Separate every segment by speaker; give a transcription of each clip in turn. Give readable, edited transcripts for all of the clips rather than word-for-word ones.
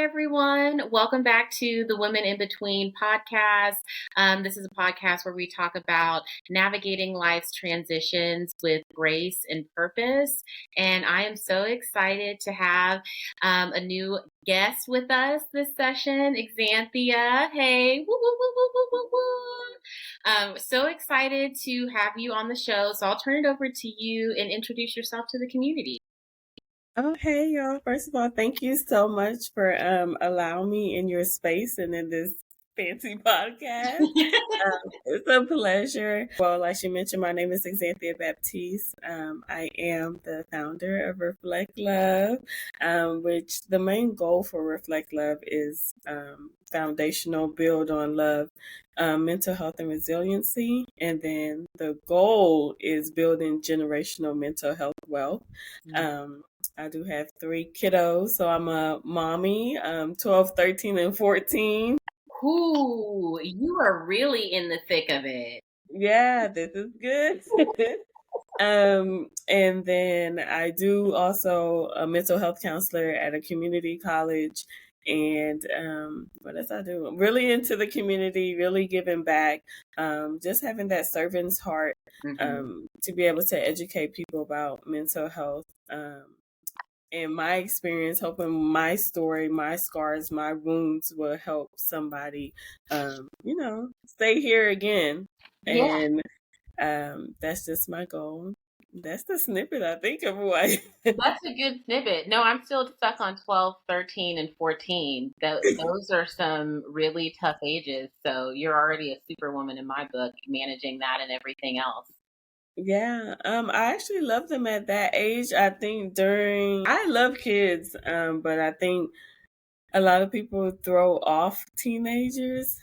Speaker 1: everyone. Welcome back to the Women in Between podcast. This is a podcast where we talk about navigating life's transitions with grace and purpose. And I am so excited to have a new guest with us this session, Xanthia. Hey, woo, woo, woo, woo, woo, woo, woo. So excited to have you on the show. So I'll turn it over to you and introduce yourself to the community.
Speaker 2: Oh, hey, y'all. First of all, thank you so much for allowing me in your space and in this fancy podcast. It's a pleasure. Well, like she mentioned, my name is Xanthia Baptiste. I am the founder of Reflect Love, which the main goal for Reflect Love is foundational, build on love, mental health and resiliency. And then the goal is building generational mental health wealth. I do have 3 kiddos, so I'm a mommy, 12, 13, and 14.
Speaker 1: Ooh, you are really in the thick of it.
Speaker 2: Yeah, this is good. And then I do also a mental health counselor at a community college. And what else I do? I'm really into the community, really giving back, just having that servant's heart to be able to educate people about mental health. In my experience, hoping my story, my scars, my wounds will help somebody, stay here again.
Speaker 1: Yeah.
Speaker 2: And that's just my goal. That's the snippet, I think, of who I am.
Speaker 1: That's a good snippet. No, I'm still stuck on 12, 13, and 14. Those are some really tough ages. So you're already a superwoman in my book, managing that and everything else.
Speaker 2: Yeah, I actually love them at that age. I think I love kids, but I think a lot of people throw off teenagers,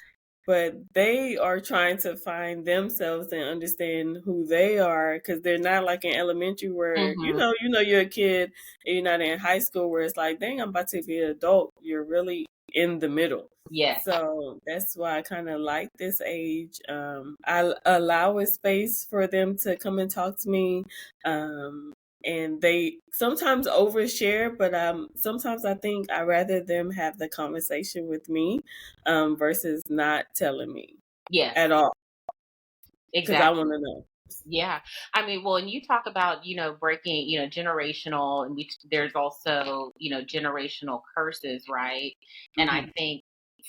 Speaker 2: but they are trying to find themselves and understand who they are, because they're not like in elementary where you're a kid and you're not in high school where it's like, dang, I'm about to be an adult. You're really in the middle.
Speaker 1: Yes.
Speaker 2: So that's why I kind of like this age. I allow a space for them to come and talk to me. And they sometimes overshare, but sometimes I think I rather them have the conversation with me versus not telling me at all. Because I want to know.
Speaker 1: Yeah. I mean, well, and you talk about, breaking, generational, and there's also, generational curses, right? And I think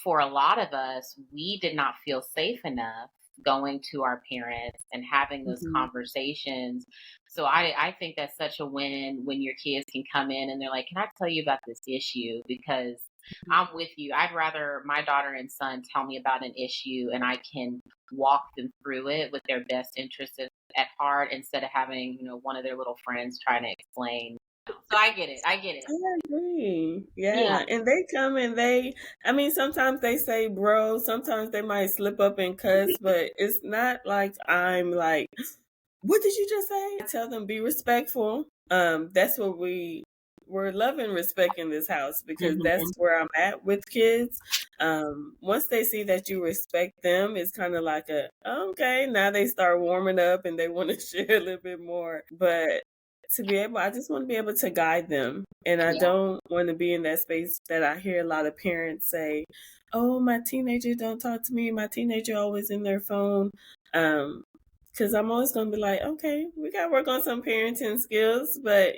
Speaker 1: for a lot of us, we did not feel safe enough going to our parents and having those conversations. So I think that's such a win when your kids can come in and they're like, can I tell you about this issue? Because I'm with you. I'd rather my daughter and son tell me about an issue and I can walk them through it with their best interests at heart instead of having, one of their little friends trying to explain. So I get it. I
Speaker 2: agree. Yeah. And they come and sometimes they say bro, sometimes they might slip up and cuss, but it's not like I'm like, what did you just say? I tell them be respectful. That's what we're loving respect in this house, because that's where I'm at with kids. Once they see that you respect them, it's kind of like okay, now they start warming up and they want to share a little bit more. But I just want to be able to guide them. And I don't want to be in that space that I hear a lot of parents say, oh, my teenager don't talk to me. My teenager always in their phone. Because I'm always going to be like, okay, we got to work on some parenting skills. But,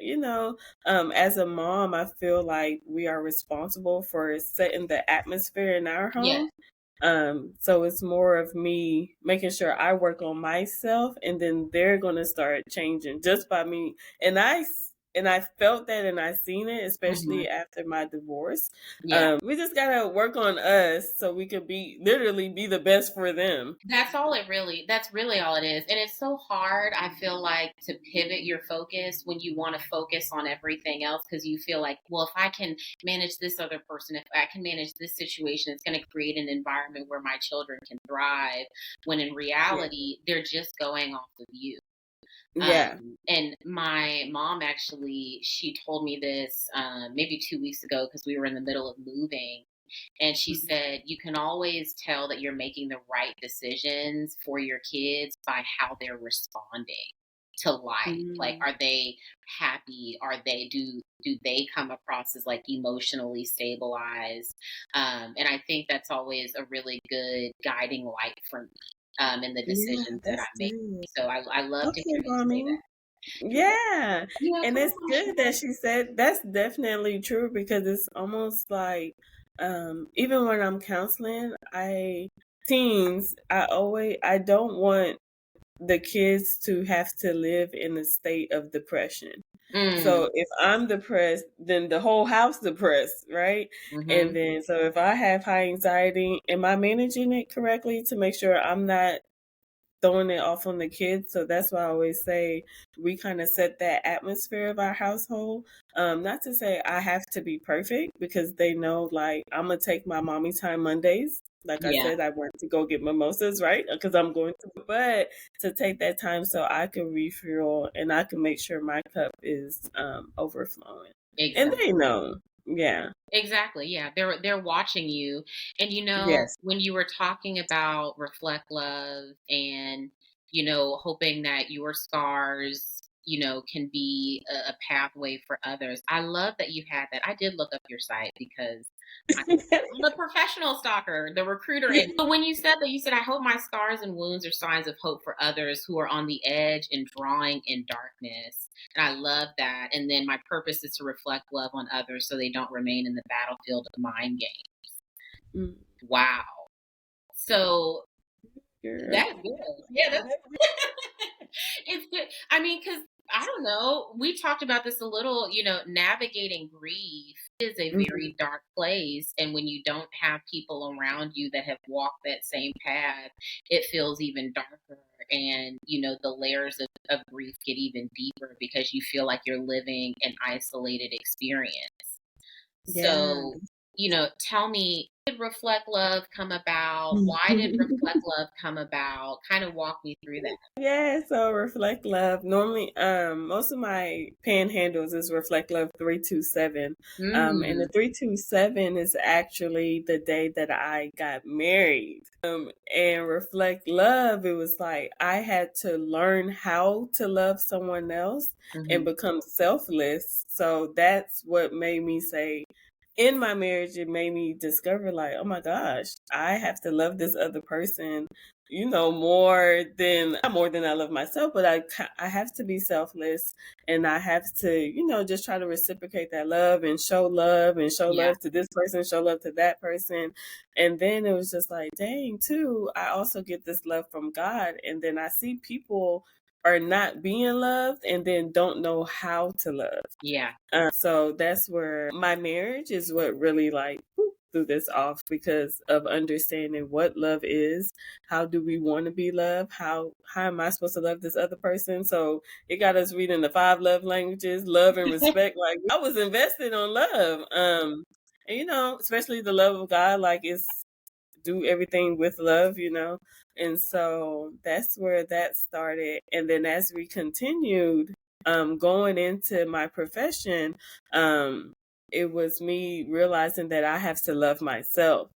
Speaker 2: as a mom, I feel like we are responsible for setting the atmosphere in our home. So it's more of me making sure I work on myself, and then they're going to start changing just by me. And I felt that, and I seen it, especially after my divorce. We just got to work on us so we could literally be the best for them.
Speaker 1: That's really all it is. And it's so hard, I feel like, to pivot your focus when you want to focus on everything else, because you feel like, well, if I can manage this other person, if I can manage this situation, it's going to create an environment where my children can thrive, when in reality, they're just going off of you. And my mom actually, she told me this maybe 2 weeks ago, because we were in the middle of moving. And she said, you can always tell that you're making the right decisions for your kids by how they're responding to life? Like,
Speaker 2: Mm.
Speaker 1: are they happy? Do they come across as like emotionally stabilized? And I think that's always a really good guiding light for me in the
Speaker 2: Yeah,
Speaker 1: decisions that I
Speaker 2: that's
Speaker 1: make.
Speaker 2: good.
Speaker 1: So I love to
Speaker 2: Okay,
Speaker 1: hear you say
Speaker 2: mommy.
Speaker 1: that.
Speaker 2: Yeah.
Speaker 1: Yeah,
Speaker 2: And
Speaker 1: come
Speaker 2: it's
Speaker 1: on,
Speaker 2: good that she said that's definitely true because it's almost like even when I'm counseling, I don't want the kids to have to live in a state of depression.
Speaker 1: Mm,
Speaker 2: So if I'm depressed, then the whole house depressed, right? And
Speaker 1: mm-hmm.
Speaker 2: then so if I have high anxiety, am I managing it correctly to make sure I'm not throwing it off on the kids? So that's why I always say we kind of set that atmosphere of our household. Not to say I have to be perfect because they know like I'm gonna take my mommy time Mondays. Like I
Speaker 1: Yeah,
Speaker 2: said, I went to go get mimosas, right? Because I'm going to, but to take that time so I can refuel and I can make sure my cup is overflowing. And
Speaker 1: exactly.
Speaker 2: they know, yeah,
Speaker 1: Exactly. Yeah. They're watching you. And
Speaker 2: yes,
Speaker 1: when you were talking about reflect love and, hoping that your scars, can be a pathway for others. I love that you had that. I did look up your site because I'm the professional stalker, the recruiter. And so when you said that, you said, I hope my scars and wounds are signs of hope for others who are on the edge and drawing in darkness. And I love that. And then my purpose is to reflect love on others so they don't remain in the battlefield of mind game.
Speaker 2: Mm,
Speaker 1: Wow. So
Speaker 2: girl.
Speaker 1: that's good. Yeah, that's it's good. I mean, because I don't know, we talked about this a little, navigating grief is a
Speaker 2: Mhm.
Speaker 1: very dark place. And when you don't have people around you that have walked that same path, it feels even darker. And, the layers of grief get even deeper because you feel like you're living an isolated experience.
Speaker 2: Yeah.
Speaker 1: So, tell me, did Reflect Love come about? Why did Reflect Love come about? Kind of walk me through that.
Speaker 2: Yeah, so Reflect Love. Normally, most of my panhandles is Reflect Love 327. And the
Speaker 1: Mm,
Speaker 2: 327 is actually the day that I got married. And Reflect Love, it was like I had to learn how to love someone else and
Speaker 1: hmm.
Speaker 2: become selfless. So that's what made me say, in my marriage, it made me discover, like, oh my gosh, I have to love this other person, more than I love myself, but I have to be selfless, and I have to, just try to reciprocate that love and show
Speaker 1: Yeah,
Speaker 2: love to this person, show love to that person. And then it was just like, dang, too, I also get this love from God. And then I see people are not being loved and then don't know how to love.
Speaker 1: yeah,
Speaker 2: So that's where my marriage is what really like threw this off because of understanding what love is. How do we want to be loved? How am I supposed to love this other person? So it got us reading the 5 love languages, love and respect. Like I was invested on love. And especially the love of God, like it's do everything with love. And so that's where that started. And then as we continued going into my profession, um, it was me realizing that I have to love myself.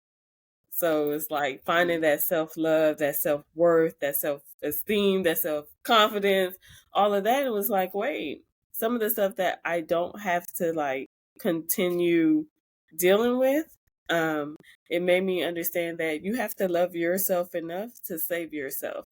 Speaker 2: So it's like finding that self love, that self worth, that self esteem, that self confidence, all of that. It was like, wait, some of the stuff that I don't have to like continue dealing with, um, it made me understand that you have to love yourself enough to save yourself.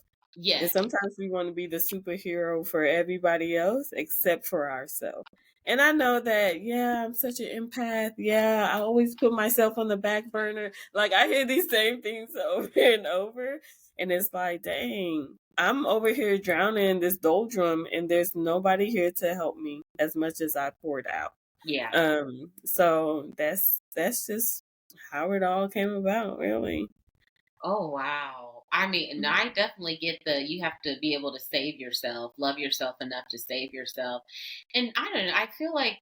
Speaker 2: And
Speaker 1: yes,
Speaker 2: sometimes we want to be the superhero for everybody else except for ourselves. And I know that, yeah, I'm such an empath. Yeah, I always put myself on the back burner. Like I hear these same things over and over. And it's like, dang, I'm over here drowning in this doldrum and there's nobody here to help me as much as I poured out.
Speaker 1: yeah.
Speaker 2: So that's just how it all came about, really.
Speaker 1: Oh, wow. I mean, and I definitely get you have to be able to save yourself, love yourself enough to save yourself. And I don't know, I feel like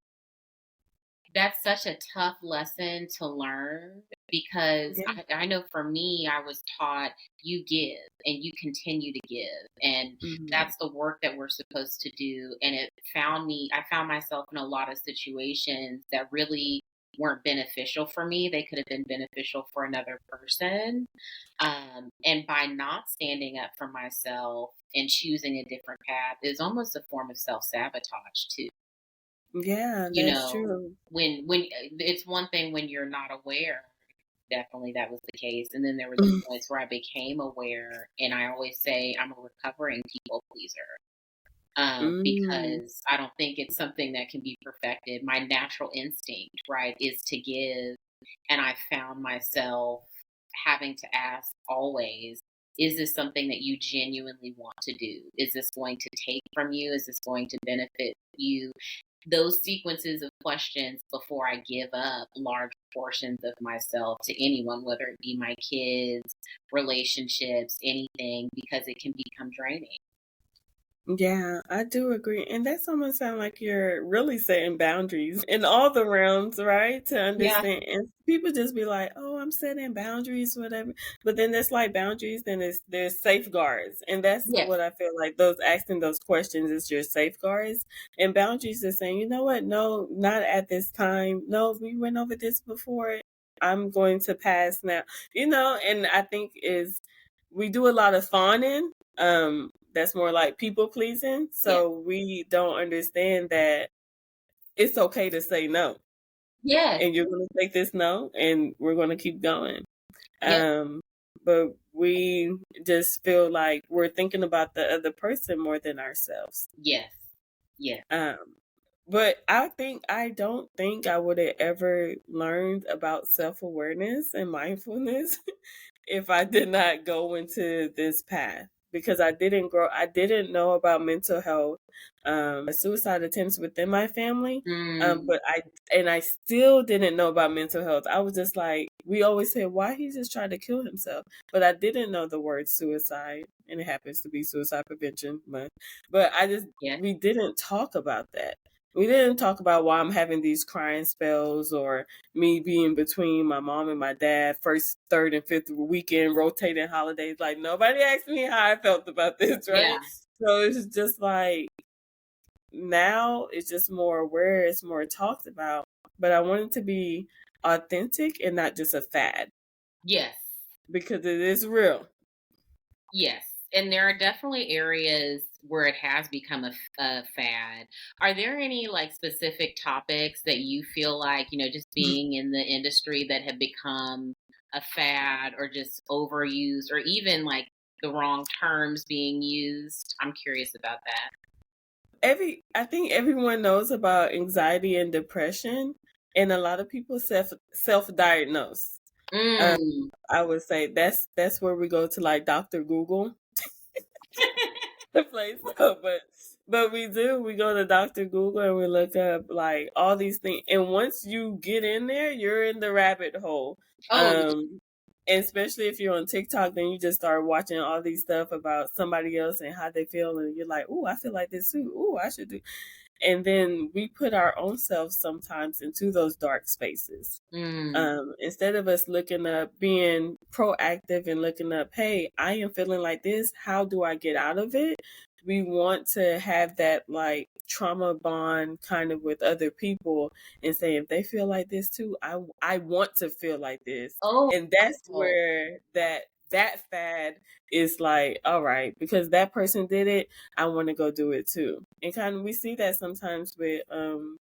Speaker 1: that's such a tough lesson to learn because
Speaker 2: Yeah.
Speaker 1: I know for me, I was taught you give and you continue to give. And
Speaker 2: Hmm.
Speaker 1: that's the work that we're supposed to do. And I found myself in a lot of situations that really weren't beneficial for me. They could have been beneficial for another person. And by not standing up for myself and choosing a different path is almost a form of self-sabotage too.
Speaker 2: Yeah,
Speaker 1: You
Speaker 2: that's
Speaker 1: know,
Speaker 2: true.
Speaker 1: when it's one thing when you're not aware. Definitely that was the case. And then there were the points where I became aware, and I always say I'm a recovering people pleaser.
Speaker 2: Mm,
Speaker 1: Because I don't think it's something that can be perfected. My natural instinct, right, is to give. And I found myself having to ask always, is this something that you genuinely want to do? Is this going to take from you? Is this going to benefit you? Those sequences of questions before I give up large portions of myself to anyone, whether it be my kids, relationships, anything, because it can become draining.
Speaker 2: yeah, I do agree. And that's almost sound like you're really setting boundaries in all the realms, right? To
Speaker 1: Yeah.
Speaker 2: understand. And people just be like, oh, I'm setting boundaries, whatever. But then there's like boundaries, then there's safeguards. And that's
Speaker 1: Yes.
Speaker 2: what I feel like those asking those questions is your safeguards. And boundaries is saying, you know what? No, not at this time. No, we went over this before. I'm going to pass now. And I think is we do a lot of fawning. That's more like people pleasing.
Speaker 1: Yes.
Speaker 2: So we don't understand that it's okay to say no.
Speaker 1: Yes.
Speaker 2: And you're gonna take this no and we're gonna keep going.
Speaker 1: Yep.
Speaker 2: Um but we just feel like we're thinking about the other person more than ourselves.
Speaker 1: Yes. Yes.
Speaker 2: Um but I don't think I would have ever learned about self-awareness and mindfulness if I did not go into this path because I didn't know about mental health, suicide attempts within my family.
Speaker 1: Mm.
Speaker 2: And I still didn't know about mental health. I was just like, we always said, why he just tried to kill himself? But I didn't know the word suicide, and it happens to be Suicide Prevention Month. But
Speaker 1: Yes.
Speaker 2: we didn't talk about that. We didn't talk about why I'm having these crying spells or me being between my mom and my dad, first, third, and fifth weekend, rotating holidays. Like, nobody asked me how I felt about this, right?
Speaker 1: Yeah.
Speaker 2: So it's just like, now it's just more aware, it's more talked about. But I want it to be authentic and not just a fad
Speaker 1: Yes.
Speaker 2: because it is real.
Speaker 1: Yes. And there are definitely areas where it has become a fad. Are there any like specific topics that you feel like, just being in the industry that have become a fad or just overused or even like the wrong terms being used? I'm curious about that.
Speaker 2: I think everyone knows about anxiety and depression, and a lot of people self diagnose.
Speaker 1: Mm.
Speaker 2: I would say that's where we go to like Dr. Google the place. No, but we go to Dr. Google and we look up like all these things. And once you get in there, you're in the rabbit hole.
Speaker 1: Oh,
Speaker 2: And especially if you're on TikTok, then you just start watching all these stuff about somebody else and how they feel, and you're like, "Ooh, I feel like this too. Ooh, I should do." And then we put our own selves sometimes into those dark spaces.
Speaker 1: mm.
Speaker 2: Instead of us looking up, being proactive and looking up, hey, I am feeling like this. How do I get out of it? We want to have that like trauma bond kind of with other people and say, if they feel like this too, I want to feel like this.
Speaker 1: Oh,
Speaker 2: And that's
Speaker 1: oh.
Speaker 2: where that fad is like, all right, because that person did it, I want to go do it too. And kind of we see that sometimes with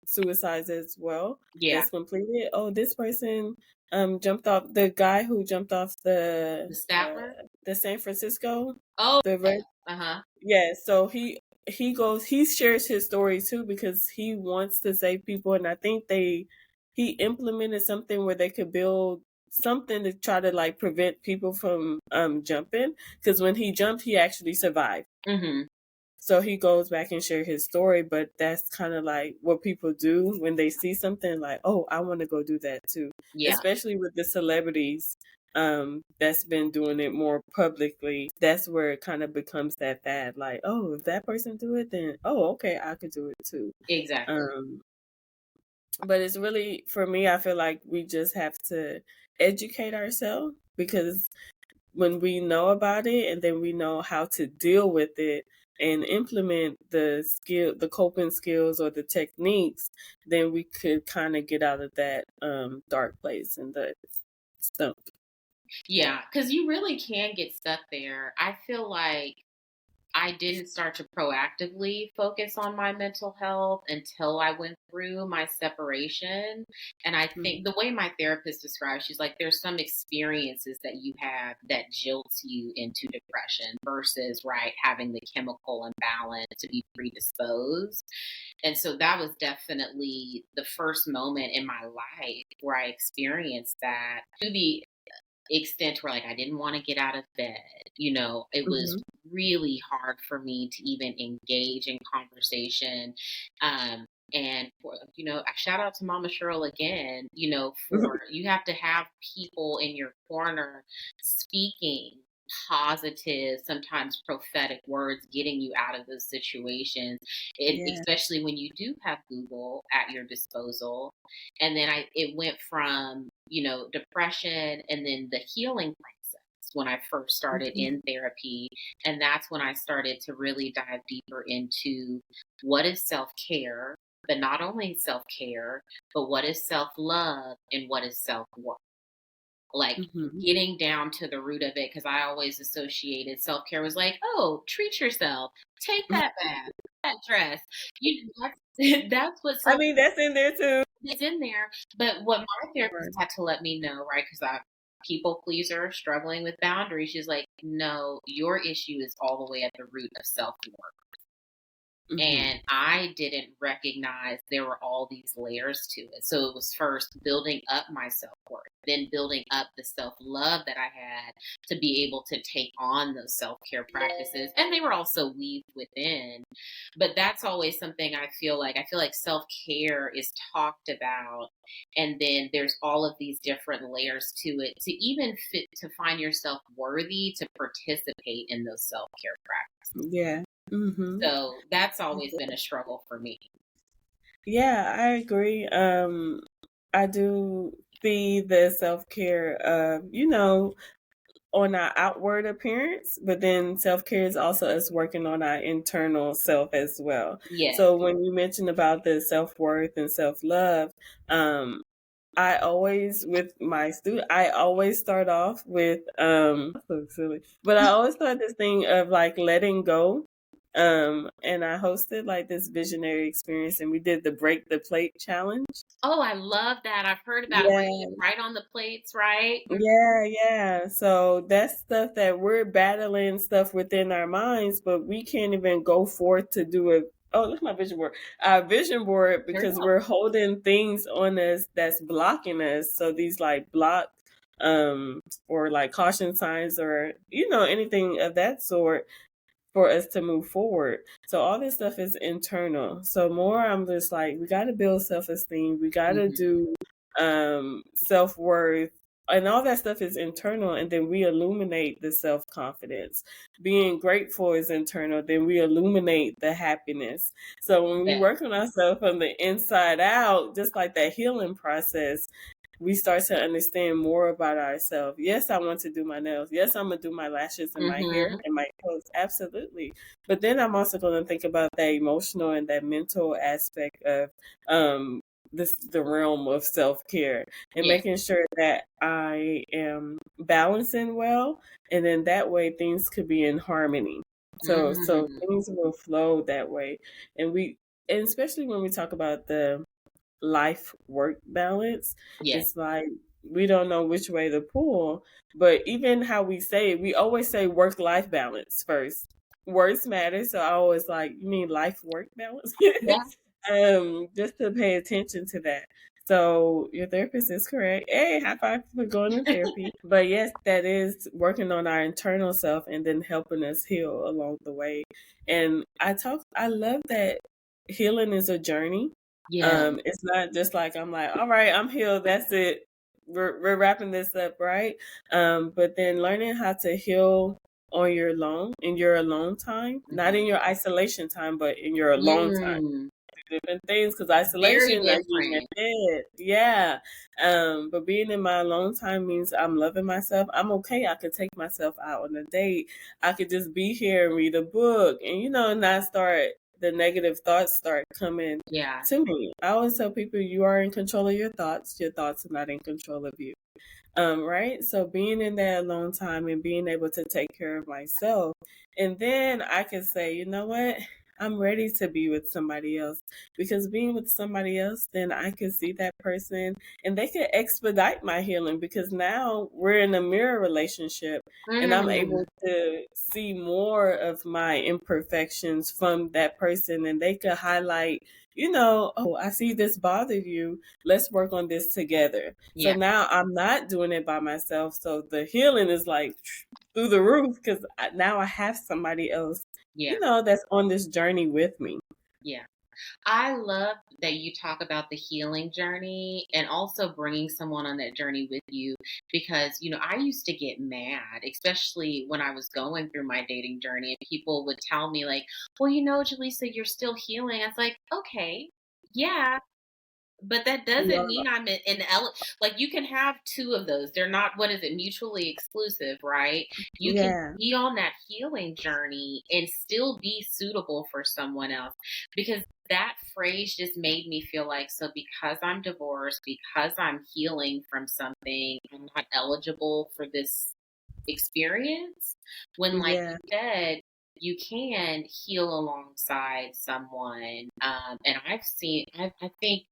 Speaker 2: suicides as well
Speaker 1: Yeah.
Speaker 2: that's completed. Oh, this person jumped off the guy who jumped off
Speaker 1: The Statler?
Speaker 2: the San Francisco
Speaker 1: Oh,
Speaker 2: the
Speaker 1: yeah.
Speaker 2: red
Speaker 1: Uh-huh.
Speaker 2: yeah. So he shares his story too because he wants to save people, and I think he implemented something where they could build something to try to like prevent people from jumping because when he jumped he actually survived.
Speaker 1: Mm-hmm.
Speaker 2: So he goes back and share his story, but that's kind of like what people do when they see something like, oh, I want to go do that too.
Speaker 1: Yeah.
Speaker 2: Especially with the celebrities that's been doing it more publicly. That's where it kind of becomes that fad. Like, oh, if that person do it, then oh, okay, I could do it too.
Speaker 1: Exactly.
Speaker 2: But it's really for me. I feel like we just have to educate ourselves because when we know about it and then we know how to deal with it and implement the coping skills or the techniques, then we could kind of get out of that dark place and the stump.
Speaker 1: Yeah, because you really can get stuck there. I feel like I didn't start to proactively focus on my mental health until I went through my separation. And I think the way my therapist describes, she's like, there's some experiences that you have that jolts you into depression versus, right, having the chemical imbalance to be predisposed. And so that was definitely the first moment in my life where I experienced that, to the extent where, like, I didn't want to get out of bed. It was really hard for me to even engage in conversation. And for, shout out to Mama Cheryl again, for you have to have people in your corner speaking positive, sometimes prophetic words, getting you out of those situations. Especially when you do have Google at your disposal. And then it went from, depression and then the healing process when I first started in therapy. And that's when I started to really dive deeper into what is self-care, but not only self-care, but what is self-love and what is self-worth. Like getting down to the root of it, because I always associated self-care was like, oh, treat yourself, take that bath, that dress. That's what
Speaker 2: I mean, that's in there too.
Speaker 1: It's in there. But what my therapist had to let me know, right, because I'm people pleaser, struggling with boundaries, she's like, no, your issue is all the way at the root of self-worth. And I didn't recognize there were all these layers to it. So it was first building up my self-worth, then building up the self-love that I had to be able to take on those self-care practices. And they were also weaved within. But that's always something I feel like self-care is talked about. And then there's all of these different layers to it to even fit to find yourself worthy to participate in those self-care practices.
Speaker 2: Yeah.
Speaker 1: So that's always been a struggle for me.
Speaker 2: Yeah, I agree. I do see the self-care, on our outward appearance, but then self-care is also us working on our internal self as well.
Speaker 1: Yes.
Speaker 2: So when you mentioned about the self-worth and self-love, I always, with my student, I always start off with, so silly, but I always start this thing of like letting go. And I hosted like this visionary experience, and we did the break the plate challenge.
Speaker 1: Oh, I love that. I've heard about right on the plates, right?
Speaker 2: Yeah. So that's stuff that we're battling stuff within our minds, but we can't even go forth to do it. Oh, look at my vision board. Our vision board, because we're holding things on us that's blocking us. So these like block or like caution signs or anything of that sort for us to move forward. So all this stuff is internal. So more I'm just like, we got to build self-esteem. We got to do self-worth. And all that stuff is internal. And then we illuminate the self-confidence. Being grateful is internal. Then we illuminate the happiness. So when we work on ourselves from the inside out, just like that healing process, we start to understand more about ourselves. Yes, I want to do my nails. Yes, I'm going to do my lashes and my hair and my clothes. Absolutely. But then I'm also going to think about that emotional and that mental aspect of the realm of self-care and making sure that I am balancing well. And then that way things could be in harmony. So things will flow that way. And especially when we talk about the life work balance, it's like we don't know which way to pull. But even how we say it, we always say work life balance first. Words matter, so I always like, you mean life work balance? Just to pay attention to that. So your therapist is correct. Hey, high five for going to therapy. But yes, that is working on our internal self and then helping us heal along the way. And I love that healing is a journey. It's not just like I'm like, all right, I'm healed, that's it, we're wrapping this up, right? But then learning how to heal on in your alone time, not in your isolation time, but in your alone time. different things because
Speaker 1: Very
Speaker 2: isolation, I get in
Speaker 1: different.
Speaker 2: bed. Yeah. But being in my alone time means I'm loving myself. I'm okay. I could take myself out on a date. I could just be here and read a book and, not start the negative thoughts start coming
Speaker 1: Yeah.
Speaker 2: to me. I always tell people you are in control of your thoughts. Your thoughts are not in control of you. Right? So being in that alone time and being able to take care of myself. And then I can say, you know what? I'm ready to be with somebody else because being with somebody else, then I can see that person and they can expedite my healing because now we're in a mirror relationship and I'm able
Speaker 1: Mm,
Speaker 2: to see more of my imperfections from that person and they could highlight, oh, I see this bothered you. Let's work on this together. So
Speaker 1: yeah.
Speaker 2: now I'm not doing it by myself. So the healing is like through the roof because now I have somebody else,
Speaker 1: Yeah.
Speaker 2: that's on this journey with me.
Speaker 1: Yeah. I love that you talk about the healing journey and also bringing someone on that journey with you because, I used to get mad, especially when I was going through my dating journey, and people would tell me, like, well, Jelesa, you're still healing. I was like, okay, yeah. But that doesn't
Speaker 2: Yeah.
Speaker 1: mean I'm like you can have two of those. They're not, what is it, mutually exclusive, right? You can
Speaker 2: Yeah.
Speaker 1: be on that healing journey and still be suitable for someone else. Because that phrase just made me feel like, so because I'm divorced, because I'm healing from something, I'm not eligible for this experience. When, like
Speaker 2: Yeah.
Speaker 1: you said, you can heal alongside someone. And I think,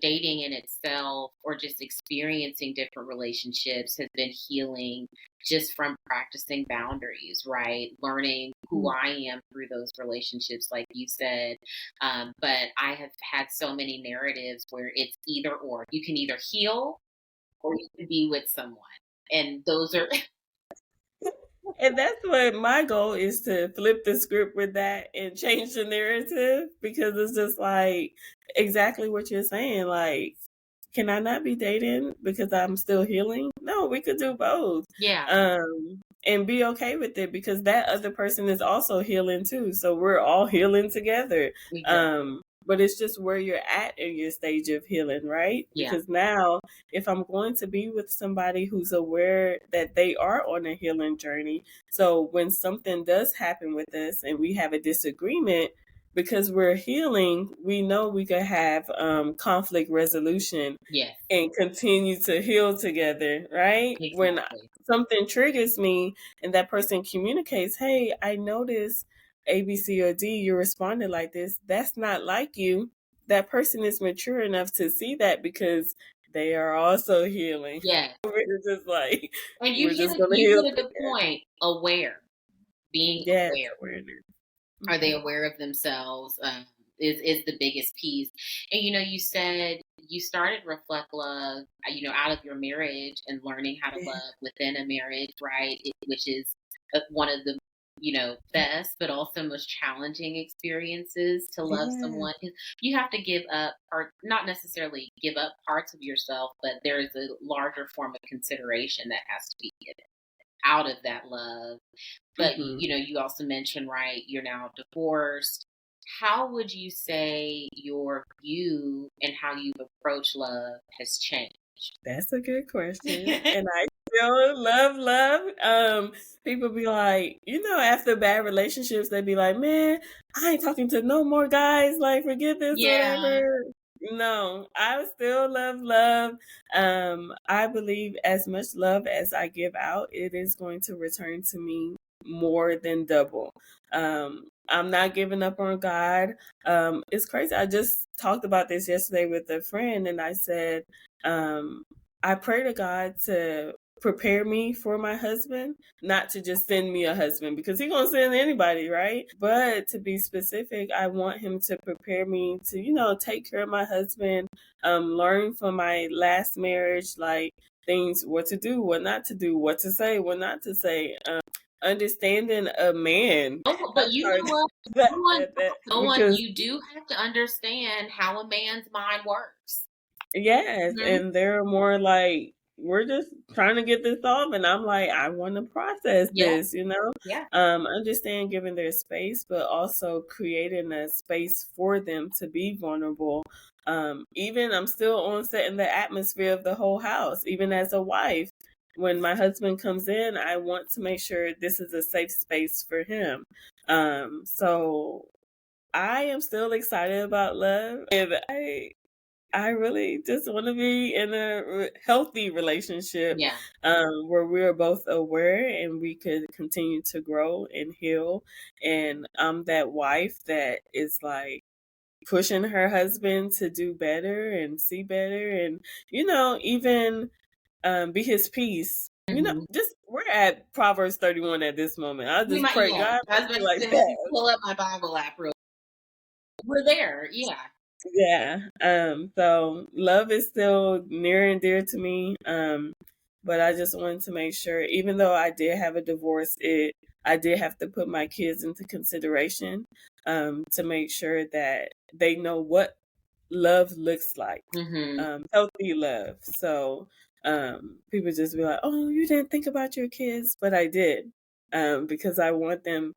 Speaker 1: dating in itself or just experiencing different relationships has been healing just from practicing boundaries, right? Learning who I am through those relationships, like you said. But I have had so many narratives where it's either or. You can either heal or you can be with someone. And those are,
Speaker 2: And that's what my goal is to flip the script with that and change the narrative because it's just like exactly what you're saying. Like, can I not be dating because I'm still healing? No, we could do both.
Speaker 1: yeah,
Speaker 2: And be okay with it because that other person is also healing too. So we're all healing together.
Speaker 1: exactly.
Speaker 2: But it's just where you're at in your stage of healing, right?
Speaker 1: Yeah,
Speaker 2: Because now, if I'm going to be with somebody who's aware that they are on a healing journey, so when something does happen with us and we have a disagreement, because we're healing, we know we could have conflict resolution
Speaker 1: yes,
Speaker 2: and continue to heal together, right? When
Speaker 1: exactly.
Speaker 2: something triggers me and that person communicates, hey, I noticed A, B, C, or D, you responded like this. That's not like you. That person is mature enough to see that because they are also healing.
Speaker 1: Yes.
Speaker 2: We're just like,
Speaker 1: And
Speaker 2: we're just going to
Speaker 1: you
Speaker 2: heal
Speaker 1: hit a good
Speaker 2: together.
Speaker 1: point. Aware, being
Speaker 2: Yes,
Speaker 1: aware.
Speaker 2: awareness.
Speaker 1: Are they
Speaker 2: Mhm.
Speaker 1: aware of themselves? Is the biggest piece. And you said you started Reflect Love, out of your marriage and learning how to
Speaker 2: Yeah.
Speaker 1: love within a marriage, right? Which is one of the best but also most challenging experiences to love
Speaker 2: Yeah.
Speaker 1: someone. You have to give up, or not necessarily give up parts of yourself, but there is a larger form of consideration that has to be given out of that love. But
Speaker 2: Hmm.
Speaker 1: you also mentioned, right, you're now divorced. How would you say your view and how you approach love has changed?
Speaker 2: That's a good question. And I still love. People be like, after bad relationships, they be like, man, I ain't talking to no more guys. Like, forget this or
Speaker 1: Yeah.
Speaker 2: whatever. No, I still love. I believe as much love as I give out, it is going to return to me more than double. I'm not giving up on God. It's crazy. I just talked about this yesterday with a friend, and I said, um, I pray to God to prepare me for my husband, not to just send me a husband because he's gonna send anybody, right? But to be specific, I want him to prepare me to, take care of my husband, learn from my last marriage, like things, what to do, what not to do, what to say, what not to say, understanding a man.
Speaker 1: Oh,
Speaker 2: I'm
Speaker 1: but you
Speaker 2: sorry,
Speaker 1: know what?
Speaker 2: that because
Speaker 1: You do have to understand how a man's mind works.
Speaker 2: yes,
Speaker 1: Mhm.
Speaker 2: and they're more like, we're just trying to get this off, and I'm like, I want to process
Speaker 1: Yeah.
Speaker 2: this, you know.
Speaker 1: Yeah.
Speaker 2: Understand giving their space, but also creating a space for them to be vulnerable. Even I'm still on setting the atmosphere of the whole house, even as a wife. When my husband comes in, I want to make sure this is a safe space for him. So I am still excited about love, and I really just want to be in a healthy relationship,
Speaker 1: Yeah.
Speaker 2: where we're both aware and we could continue to grow and heal. And I'm that wife that is like pushing her husband to do better and see better, and even be his peace.
Speaker 1: Hmm.
Speaker 2: Just we're at Proverbs 31 at this moment. I
Speaker 1: We
Speaker 2: just
Speaker 1: might,
Speaker 2: pray
Speaker 1: yeah.
Speaker 2: God
Speaker 1: I was
Speaker 2: bless
Speaker 1: about
Speaker 2: me
Speaker 1: to
Speaker 2: like
Speaker 1: say, let me
Speaker 2: that.
Speaker 1: pull up my Bible app real. We're there. Yeah.
Speaker 2: Yeah. So love is still near and dear to me. But I just wanted to make sure, even though I did have a divorce, I did have to put my kids into consideration, to make sure that they know what love looks like,
Speaker 1: Hmm.
Speaker 2: healthy love. So people just be like, "Oh, you didn't think about your kids," but I did, because I want them,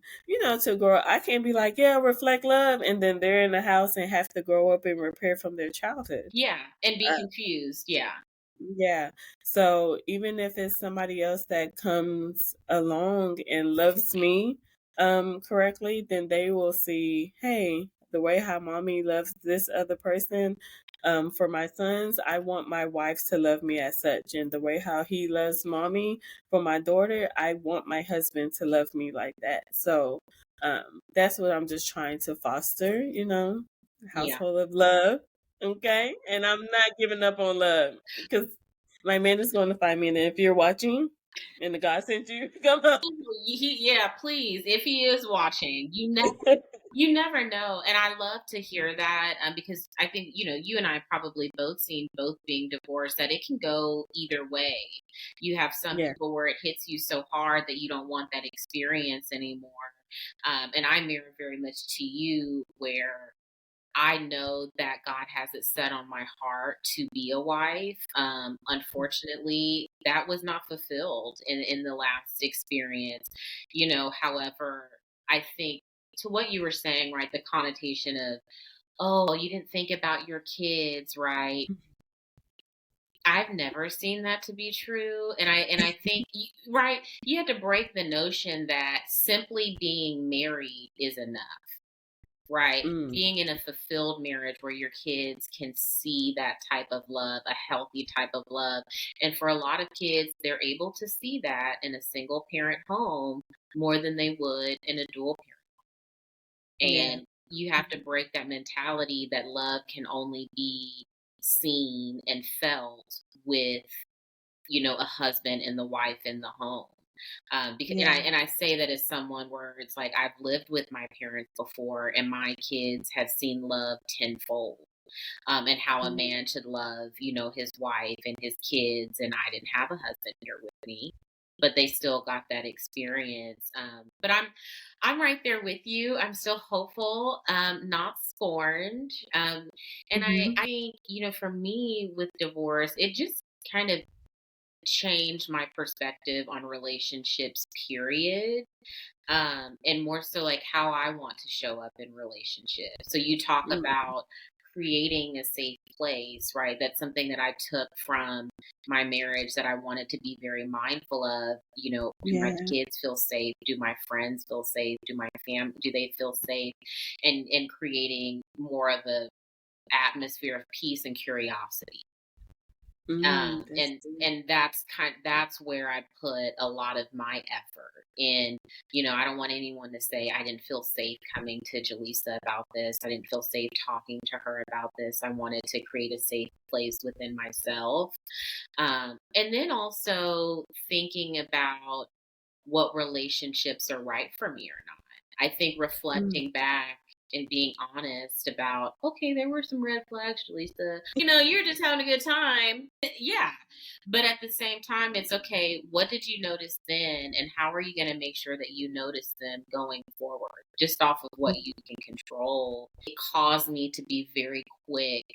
Speaker 2: to grow. I can't be like, "Yeah, reflect love," and then they're in the house and have to grow up and repair from their childhood.
Speaker 1: Yeah. And be
Speaker 2: Uh,
Speaker 1: confused. Yeah.
Speaker 2: yeah. So even if it's somebody else that comes along and loves me correctly, then they will see, hey, the way how mommy loves this other person, for my sons, I want my wife to love me as such. And the way how he loves mommy for my daughter, I want my husband to love me like that. So that's what I'm just trying to foster,
Speaker 1: Yeah.
Speaker 2: household of love. Okay, and I'm not giving up on love because my man is going to find me. And if you're watching, and the God sent you, come on.
Speaker 1: Yeah, please, if he is watching, you never know. And I love to hear that, because I think, you and I probably both seen both being divorced, that it can go either way. You have some
Speaker 2: Yeah.
Speaker 1: people where it hits you so hard that you don't want that experience anymore. And I mirror very much to you, where I know that God has it set on my heart to be a wife. Unfortunately, that was not fulfilled in the last experience. However, I think, to what you were saying, right, the connotation of, oh, well, you didn't think about your kids, right? I've never seen that to be true. And I think, right, you have to break the notion that simply being married is enough. Right.
Speaker 2: Mm,
Speaker 1: Being in a fulfilled marriage where your kids can see that type of love, a healthy type of love. And for a lot of kids, they're able to see that in a single parent home more than they would in a dual parent.
Speaker 2: yeah.
Speaker 1: And you have to break that mentality that love can only be seen and felt with, a husband and the wife in the home. Because
Speaker 2: Yeah.
Speaker 1: and I say that as someone where it's like, I've lived with my parents before, and my kids have seen love tenfold. And how a
Speaker 2: Mm,
Speaker 1: man should love, his wife and his kids. And I didn't have a husband here with me, but they still got that experience. But I'm right there with you. I'm still hopeful, not scorned. And I
Speaker 2: mhm.
Speaker 1: think, for me with divorce, it just kind of changed my perspective on relationships, period. And more so like how I want to show up in relationships. So you talk
Speaker 2: Mm,
Speaker 1: about creating a safe place, right? That's something that I took from my marriage, that I wanted to be very mindful of. Do my
Speaker 2: yeah.
Speaker 1: kids feel safe? Do my friends feel safe? Do my family, do they feel safe? And creating more of a atmosphere of peace and curiosity.
Speaker 2: That's
Speaker 1: And that's where I put a lot of my effort in. I don't want anyone to say I didn't feel safe coming to Jelesa about this. I didn't feel safe talking to her about this. I wanted to create a safe place within myself. And then also thinking about what relationships are right for me or not. I think
Speaker 2: mm,
Speaker 1: reflecting back and being honest about, okay, there were some red flags, Lisa. You're just having a good time. Yeah. But at the same time, it's okay. What did you notice then? And how are you going to make sure that you notice them going forward? Just off of what you can control. It caused me to be very quick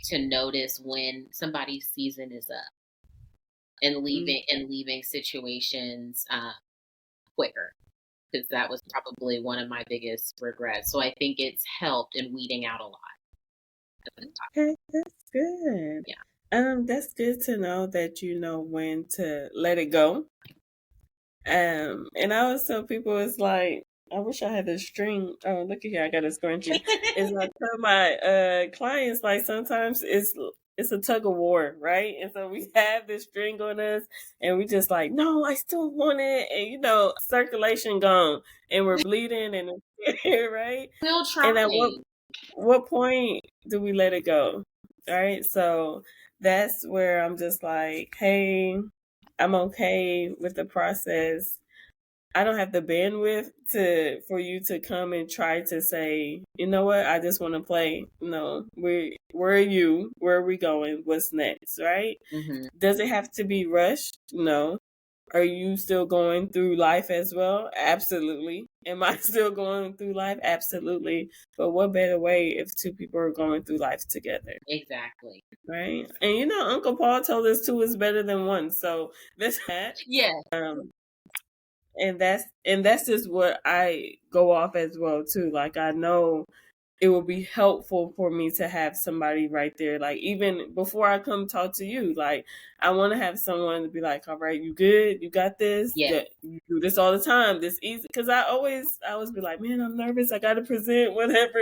Speaker 1: to notice when somebody's season is up. and leaving situations quicker, because that was probably one of my biggest regrets. So I think it's helped in weeding out a lot.
Speaker 2: Okay, that's good.
Speaker 1: Yeah.
Speaker 2: That's good to know that you know when to let it go. And I always tell people, it's like, I wish I had a string. Oh, look at here, I got a scrunchie. It's like, tell my clients, like, sometimes it's a tug of war, right? And so we have this string on us, and we just like, no, I still want it, and circulation gone, and we're bleeding, and right.
Speaker 1: Still
Speaker 2: And at
Speaker 1: trying.
Speaker 2: what point do we let it go? Right. So that's where I'm just like, hey, I'm okay with the process. I don't have the bandwidth for you to come and try to say, you know what, I just want to play. No, where are you? Where are we going? What's next? Right?
Speaker 1: Mm-hmm.
Speaker 2: Does it have to be rushed? No. Are you still going through life as well? Absolutely. Am I still going through life? Absolutely. But what better way if two people are going through life together?
Speaker 1: Exactly.
Speaker 2: Right. And Uncle Paul told us two is better than one. So that's that.
Speaker 1: Yeah.
Speaker 2: And that's just what I go off as well too. Like, I know it will be helpful for me to have somebody right there. Like, even before I come talk to you, like, I want to have someone to be like, all right, you good? You got this?
Speaker 1: Yeah.
Speaker 2: You do this all the time. This easy. Cause I always be like, man, I'm nervous. I got to present whatever.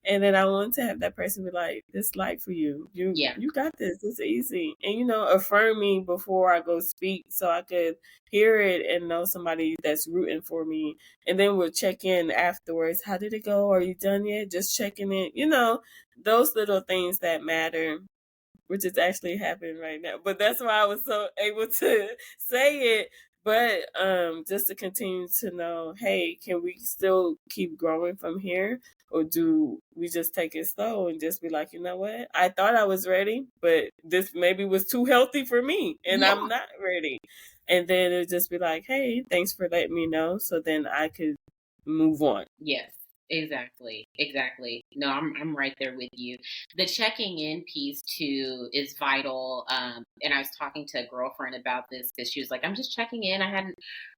Speaker 2: And then I want to have that person be like, this light for you. You got this. It's easy. And, affirm me before I go speak so I could hear it and know somebody that's rooting for me. And then we'll check in afterwards. How did it go? Are you done yet? Just checking in. Those little things that matter, which is actually happening right now. But that's why I was so able to say it. But just to continue to know, hey, can we still keep growing from here? Or do we just take it slow and just be like, you know what? I thought I was ready, but this maybe was too healthy for me, and I'm not ready. And then it'd just be like, hey, thanks for letting me know. So then I could move on.
Speaker 1: Yes. Exactly. No, I'm right there with you. The checking in piece too is vital. And I was talking to a girlfriend about this because she was like, I'm just checking in. I hadn't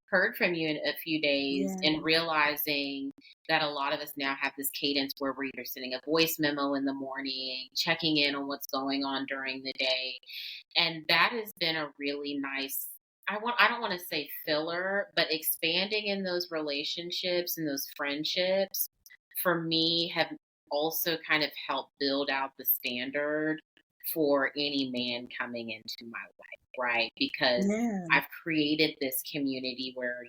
Speaker 1: heard from you in a few days, and realizing that a lot of us now have this cadence where we're either sending a voice memo in the morning, checking in on what's going on during the day. And that has been a really nice, I don't want to say filler, but expanding in those relationships and those friendships for me have also kind of helped build out the standard for any man coming into my life, right? Because I've created this community where,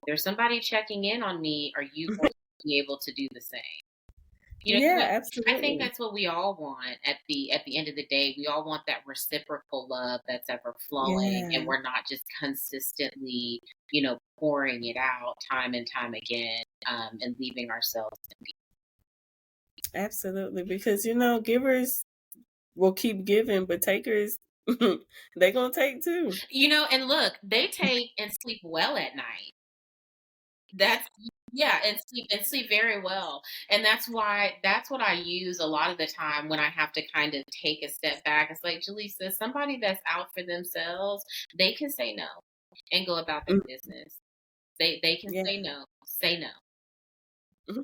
Speaker 1: there's somebody checking in on me. Are you going to be able to do the same?
Speaker 2: Absolutely.
Speaker 1: I think that's what we all want at the end of the day. We all want that reciprocal love that's ever flowing, and we're not just consistently, pouring it out time and time again, and leaving ourselves empty.
Speaker 2: Absolutely, because givers will keep giving, but takers, they're gonna take too.
Speaker 1: And look, they take and sleep well at night. And sleep very well. And that's what I use a lot of the time when I have to kind of take a step back. It's like, Jelesa, somebody that's out for themselves, they can say no and go about their business. They can say no. Say no.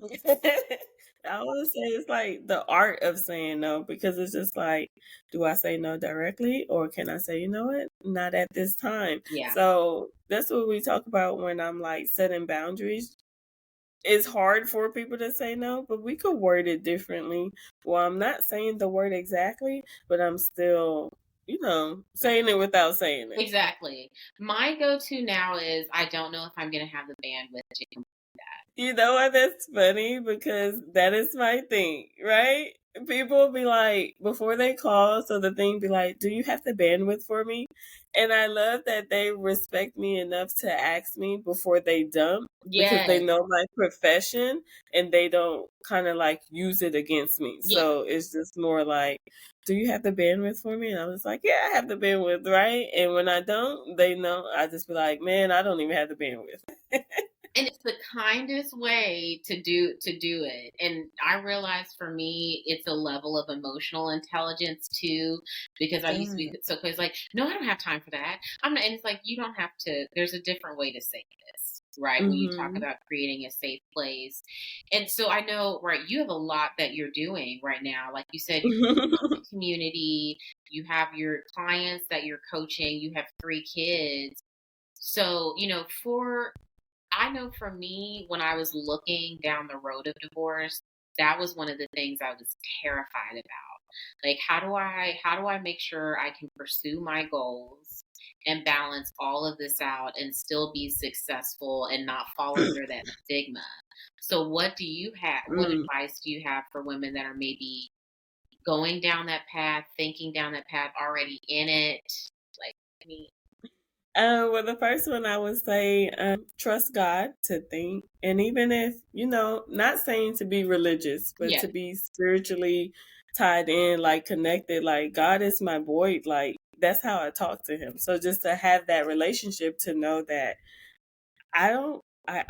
Speaker 2: I always say it's like the art of saying no, because it's just like, do I say no directly, or can I say, you know what, not at this time?
Speaker 1: Yeah.
Speaker 2: So that's what we talk about when I'm like setting boundaries. It's hard for people to say no, but we could word it differently. Well, I'm not saying the word exactly, but I'm still, saying it without saying it.
Speaker 1: Exactly. My go-to now is, I don't know if I'm going to have the bandwidth to complete that.
Speaker 2: You know what? That's funny, because that is my thing, right? People will be like, before they call, so the thing be like, do you have the bandwidth for me? And I love that they respect me enough to ask me before they dump, because they know my profession and they don't kind of like use it against me. So it's just more like, do you have the bandwidth for me? And I was like, yeah, I have the bandwidth, right? And when I don't, they know. I just be like, man, I don't even have the bandwidth.
Speaker 1: And it's the kindest way to do it. And I realize for me, it's a level of emotional intelligence too, because I used to be
Speaker 2: God.
Speaker 1: so crazy, like, no, I don't have time for that. I'm not, and it's like you don't have to. There's a different way to say this, right? When you talk
Speaker 2: Mm-hmm.
Speaker 1: about creating a safe place, and so I know, right? You have a lot that you're doing right now. Like you said, you have the community, you have your clients that you're coaching, you have 3 kids. So, I know for me, when I was looking down the road of divorce, that was one of the things I was terrified about. Like, how do I make sure I can pursue my goals and balance all of this out and still be successful and not fall under that stigma? So what do you have, what
Speaker 2: Mm.
Speaker 1: advice do you have for women that are maybe going down that path, thinking down that path, already in it? Like, I mean,
Speaker 2: Well, the first one I would say, trust God to think. And even if, not saying to be religious, but
Speaker 1: yeah,
Speaker 2: to be spiritually tied in, like connected, like God is my boy, like that's how I talk to him. So just to have that relationship to know that I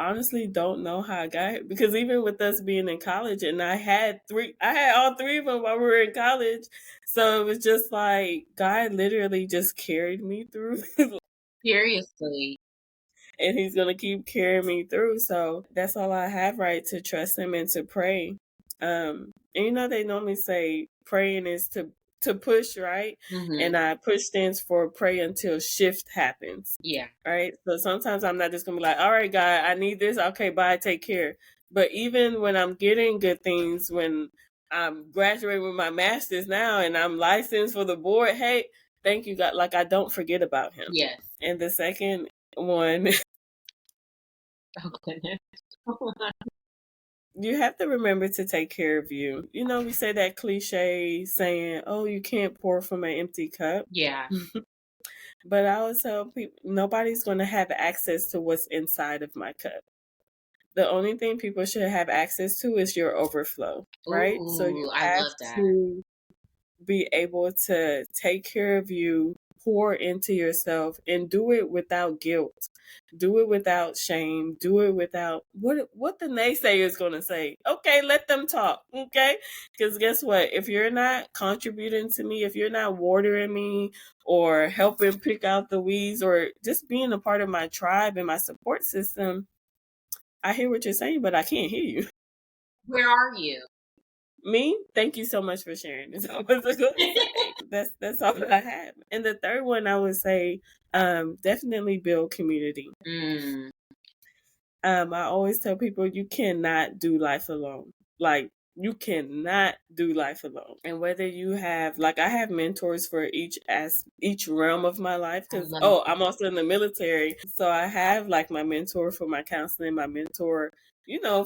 Speaker 2: honestly don't know how I got here because even with us being in college and I had all 3 of them while we were in college. So it was just like God literally just carried me through
Speaker 1: seriously.
Speaker 2: and he's gonna keep carrying me through. So that's all I have, right? To trust him and to pray. And they normally say praying is to push, right?
Speaker 1: Hmm.
Speaker 2: And push stands for pray until shift happens.
Speaker 1: Yeah.
Speaker 2: Right. So sometimes I'm not just gonna be like, all right, God, I need this. Okay, bye, take care. But even when I'm getting good things, when I'm graduating with my master's now and I'm licensed for the board, hey, thank you, God. Like I don't forget about him.
Speaker 1: Yes.
Speaker 2: And the second one,
Speaker 1: Oh goodness.
Speaker 2: you have to remember to take care of you. We say that cliche saying, oh, you can't pour from an empty cup.
Speaker 1: Yeah.
Speaker 2: But I always tell people, nobody's going to have access to what's inside of my cup. The only thing people should have access to is your overflow, right? So you
Speaker 1: Ooh, I
Speaker 2: have
Speaker 1: love that.
Speaker 2: to be able to take care of you, pour into yourself, and do it without guilt. Do it without shame. Do it without what the naysayer is going to say. Okay, let them talk. Okay, because guess what? If you're not contributing to me, if you're not watering me or helping pick out the weeds, or just being a part of my tribe and my support system, I hear what you're saying, but I can't hear you.
Speaker 1: Where are you?
Speaker 2: Me? Thank you so much for sharing this. I was going to say that's all I have. And the third one I would say, definitely build community.
Speaker 1: Mm,
Speaker 2: I always tell people you cannot do life alone. Like you cannot do life alone. And whether you have, like, I have mentors for each realm of my life
Speaker 1: I
Speaker 2: because
Speaker 1: love
Speaker 2: I'm also in the military, so I have like my mentor for my counseling, my mentor,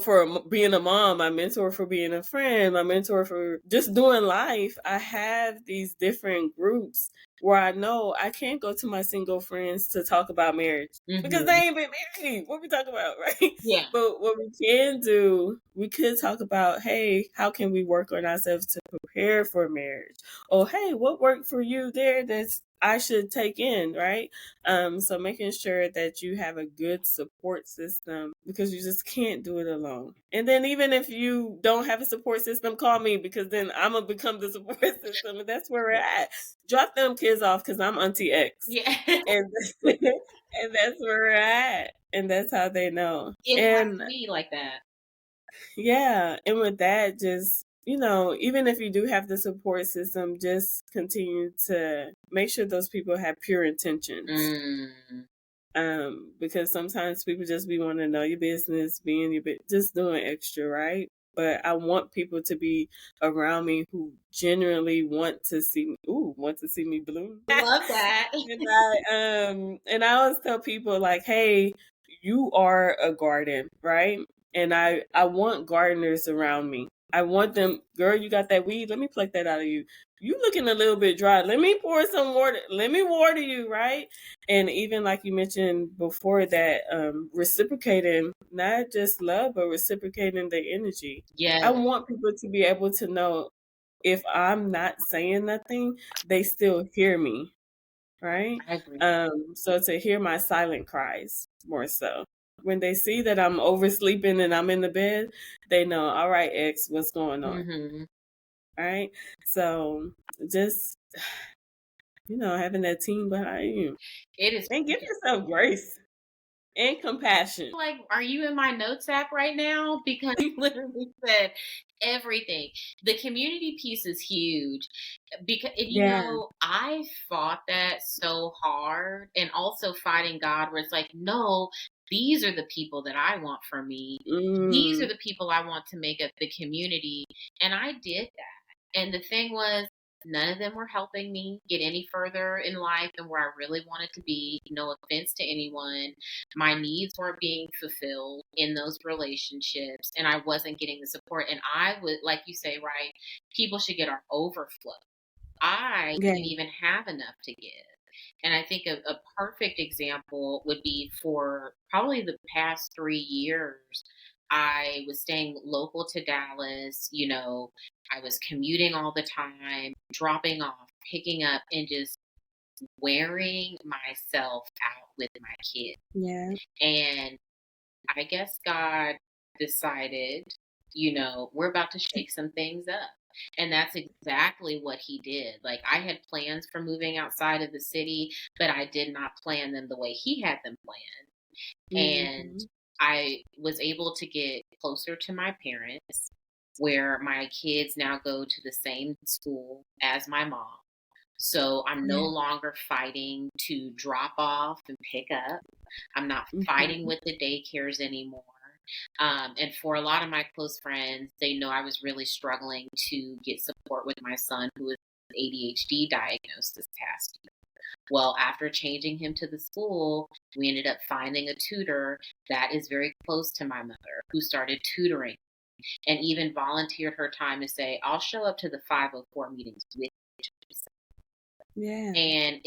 Speaker 2: for being a mom, my mentor for being a friend, my mentor for just doing life. I have these different groups where I know I can't go to my single friends to talk about marriage because they
Speaker 1: hmm.
Speaker 2: ain't been married. What we talking about, right?
Speaker 1: Yeah.
Speaker 2: But what we can do, we could talk about, hey, how can we work on ourselves to prepare for marriage? Or hey, what worked for you there that's I should take in, right? So making sure that you have a good support system because you just can't do it alone. And then even if you don't have a support system, call me because then I'm gonna become the support system, and that's where we're at. Drop them kids off because I'm Auntie X,
Speaker 1: Yeah.
Speaker 2: and and that's where we're at, and that's how they know.
Speaker 1: It has
Speaker 2: And
Speaker 1: to be like that.
Speaker 2: yeah, and with that, just even if you do have the support system, just continue to make sure those people have pure intentions.
Speaker 1: Mm.
Speaker 2: Because sometimes people just be wanting to know your business, being just doing extra, right? But I want people to be around me who genuinely want to see me bloom.
Speaker 1: Love that.
Speaker 2: And I always tell people like, hey, you are a garden, right? And I want gardeners around me. I want them, girl, you got that weed, let me pluck that out of you. You looking a little bit dry, let me pour some water, let me water you, right? And even like you mentioned before that, reciprocating not just love but reciprocating the energy. I
Speaker 1: Yes,
Speaker 2: want people to be able to know if I'm not saying nothing, they still hear me, right?
Speaker 1: I agree.
Speaker 2: So to hear my silent cries more so. when they see that I'm oversleeping and I'm in the bed, they know, all right, X, what's going on?
Speaker 1: Mm-hmm.
Speaker 2: All right. So just, having that team behind you.
Speaker 1: It is.
Speaker 2: And give yourself grace and compassion.
Speaker 1: Like, are you in my notes app right now? Because you literally said everything. The community piece is huge because,
Speaker 2: Yeah.
Speaker 1: I fought that so hard, and also fighting God, where it's like, no, these are the people that I want for me. These are the people I want to make up the community. And I did that. And the thing was, none of them were helping me get any further in life than where I really wanted to be. No offense to anyone. My needs weren't being fulfilled in those relationships, and I wasn't getting the support. And I would, like you say, right, people should get our overflow. I
Speaker 2: Yeah.
Speaker 1: didn't even have enough to give. And I think a perfect example would be for probably the past 3 years. I was staying local to Dallas. I was commuting all the time, dropping off, picking up, and just wearing myself out with my kids.
Speaker 2: Yeah.
Speaker 1: And I guess God decided, we're about to shake some things up. And that's exactly what he did. Like, I had plans for moving outside of the city, but I did not plan them the way he had them planned. And
Speaker 2: Mm-hmm.
Speaker 1: I was able to get closer to my parents, where my kids now go to the same school as my mom. So I'm no
Speaker 2: Yeah.
Speaker 1: longer fighting to drop off and pick up. I'm not fighting
Speaker 2: Mm-hmm.
Speaker 1: with the daycares anymore. And for a lot of my close friends, they know I was really struggling to get support with my son, who was ADHD diagnosed this past year. Well, after changing him to the school, we ended up finding a tutor that is very close to my mother, who started tutoring and even volunteered her time to say, I'll show up to the 504 meetings with you.
Speaker 2: Yeah.
Speaker 1: And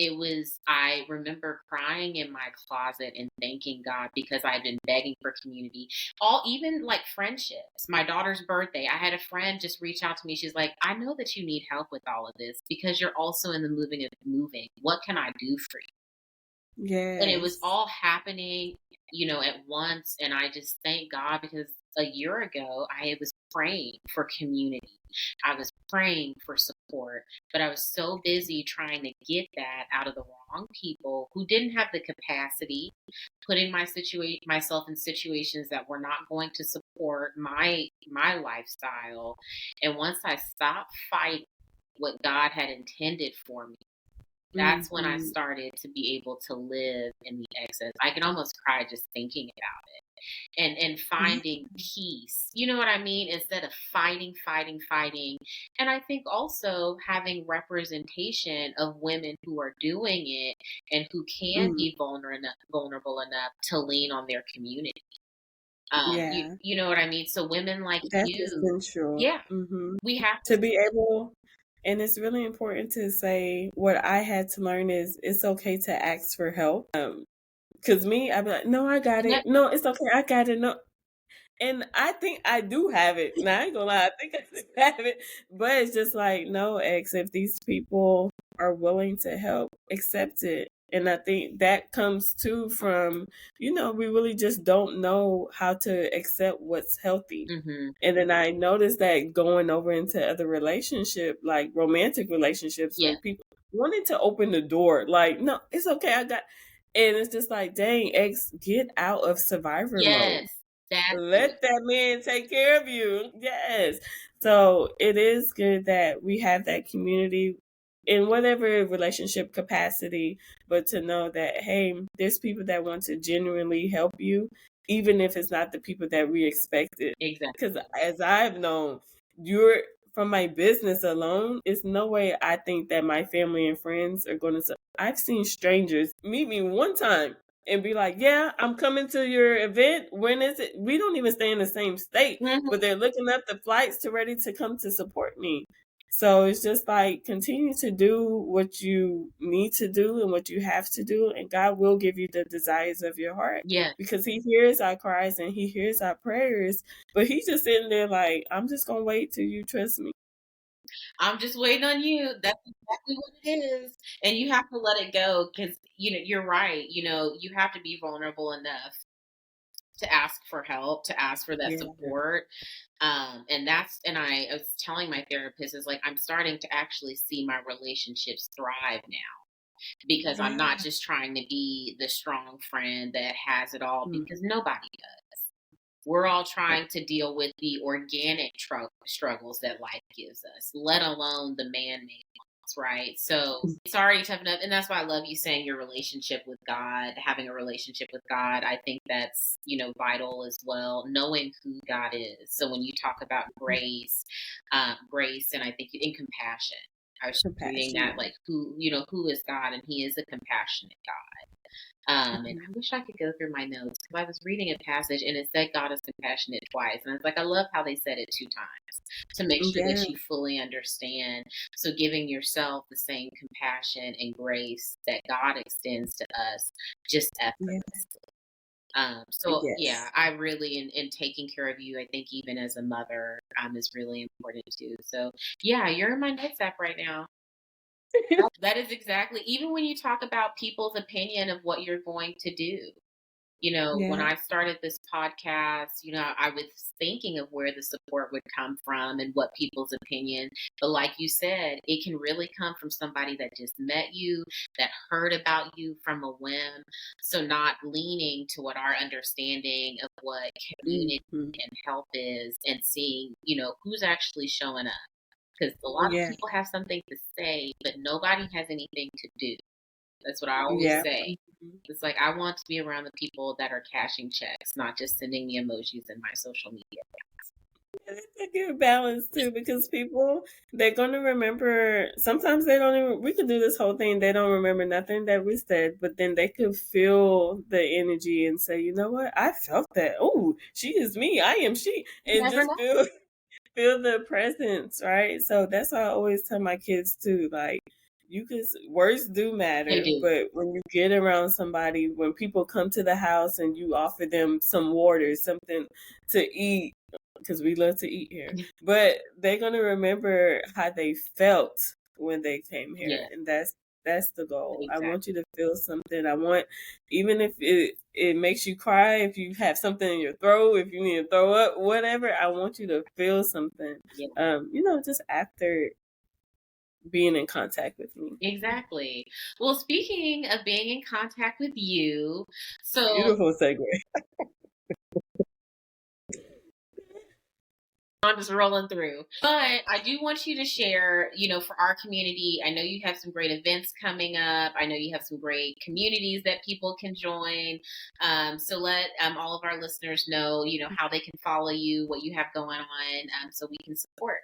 Speaker 1: I remember crying in my closet and thanking God, because I've been begging for community, even like friendships. My daughter's birthday, I had a friend just reach out to me. She's like, I know that you need help with all of this because you're also in the moving. What can I do for you? And it was
Speaker 2: Yes.
Speaker 1: all happening, at once. And I just thank God, because a year ago, I was praying for community. I was praying for support, but I was so busy trying to get that out of the wrong people who didn't have the capacity, putting myself in situations that were not going to support my lifestyle. And once I stopped fighting what God had intended for me, that's when I
Speaker 2: Mm-hmm.
Speaker 1: started to be able to live in the excess. I can almost cry just thinking about it. And finding peace. You know what I mean? Instead of fighting. And I think also having representation of women who are doing it and who can
Speaker 2: Mm-hmm.
Speaker 1: be vulnerable enough to lean on their community.
Speaker 2: Yeah.
Speaker 1: You know what I mean? So women like
Speaker 2: That's
Speaker 1: you,
Speaker 2: essential.
Speaker 1: yeah,
Speaker 2: Mm-hmm.
Speaker 1: we have
Speaker 2: To be able, and it's really important to say, what I had to learn is it's okay to ask for help. Cause me, I'd be like, no, I got
Speaker 1: to.
Speaker 2: it. No, it's okay. I got it. No. And I think I do have it. Now, I ain't gonna lie, I think I do have it. But it's just like, no, X, if these people are willing to help, accept it. And I think that comes too from, we really just don't know how to accept what's healthy.
Speaker 1: Mm-hmm.
Speaker 2: And then I noticed that going over into other like romantic relationships,
Speaker 1: Yeah.
Speaker 2: when people wanted to open the door, like, no, it's okay, I got. And it's just like, dang, X, get out of survivor mode.
Speaker 1: Yes. That's it.
Speaker 2: Let that man take care of you. Yes. So it is good that we have that community in whatever relationship capacity, but to know that, hey, there's people that want to genuinely help you, even if it's not the people that we expected.
Speaker 1: Exactly.
Speaker 2: Because as I've known, you're from my business alone, it's no way I think that my family and friends are going to. I've seen strangers meet me one time and be like, yeah, I'm coming to your event. When is it? We don't even stay in the same state,
Speaker 1: Mm-hmm.
Speaker 2: but they're looking up the flights to ready to come to support me. So it's just like, continue to do what you need to do and what you have to do, and God will give you the desires of your heart.
Speaker 1: Yeah.
Speaker 2: Because He hears our cries and He hears our prayers, but He's just sitting there like, I'm just gonna wait till you trust me.
Speaker 1: I'm just waiting on you. That's exactly what it is. And you have to let it go, because, you're right. You have to be vulnerable enough to ask for help, to ask for that
Speaker 2: Yeah.
Speaker 1: support. And I was telling my therapist, is like, I'm starting to actually see my relationships thrive now, because I'm
Speaker 2: Yeah.
Speaker 1: not just trying to be the strong friend that has it all,
Speaker 2: Mhm.
Speaker 1: because nobody does. We're all trying to deal with the organic struggles that life gives us, let alone the man-made ones, right? So it's already tough enough. And that's why I love you saying your relationship with God, having a relationship with God. I think that's, vital as well, knowing who God is. So when you talk about grace, and I think in compassion, I was reading that,
Speaker 2: Compassionate.
Speaker 1: like, who is God, and he is a compassionate God. And I wish I could go through my notes, because I was reading a passage and it said God is compassionate twice. And I was like, I love how they said it 2 times to make sure
Speaker 2: Yeah.
Speaker 1: that you fully understand. So giving yourself the same compassion and grace that God extends to us, just
Speaker 2: Yeah.
Speaker 1: effortlessly. So yeah,
Speaker 2: Yes.
Speaker 1: I really, in taking care of you, I think even as a mother, is really important too. So yeah, you're in my notes app right now. That is exactly, even when you talk about people's opinion of what you're going to do. When
Speaker 2: Yeah.
Speaker 1: I started this podcast, I was thinking of where the support would come from and what people's opinion. But like you said, it can really come from somebody that just met you, that heard about you from a whim. So not leaning to what our understanding of what community
Speaker 2: Mhm.
Speaker 1: and help is, and seeing, who's actually showing up. Because a lot of
Speaker 2: Yeah.
Speaker 1: people have something to say, but nobody has anything to do. That's what I always
Speaker 2: Yeah.
Speaker 1: say. It's like, I want to be around the people that are cashing checks, not just sending me emojis in my social media.
Speaker 2: It's a good balance too, because people, they're gonna remember. Sometimes they don't even. We could do this whole thing. They don't remember nothing that we said, but then they could feel the energy and say, "You know what? I felt that. Oh, she is me. I am she,"
Speaker 1: You
Speaker 2: and
Speaker 1: never
Speaker 2: just
Speaker 1: know.
Speaker 2: feel the presence, right? So that's why I always tell my kids too, like, words do
Speaker 1: They
Speaker 2: matter,
Speaker 1: do.
Speaker 2: but when you get around somebody, when people come to the house and you offer them some water, something to eat, because we love to eat here, but they're gonna remember how they felt when they came here,
Speaker 1: Yeah,
Speaker 2: and that's the goal. I
Speaker 1: exactly.
Speaker 2: want you to feel something. I want, even if it makes you cry, if you have something in your throat, if you need to throw up, whatever, I want you to feel something.
Speaker 1: Yeah,
Speaker 2: Just after being in contact with me.
Speaker 1: exactly. Well, speaking of being in contact with you, so
Speaker 2: Beautiful segue.
Speaker 1: I'm just rolling through. But I do want you to share, for our community, I know you have some great events coming up. I know you have some great communities that people can join. So let all of our listeners know, how they can follow you, what you have going on, so we can support.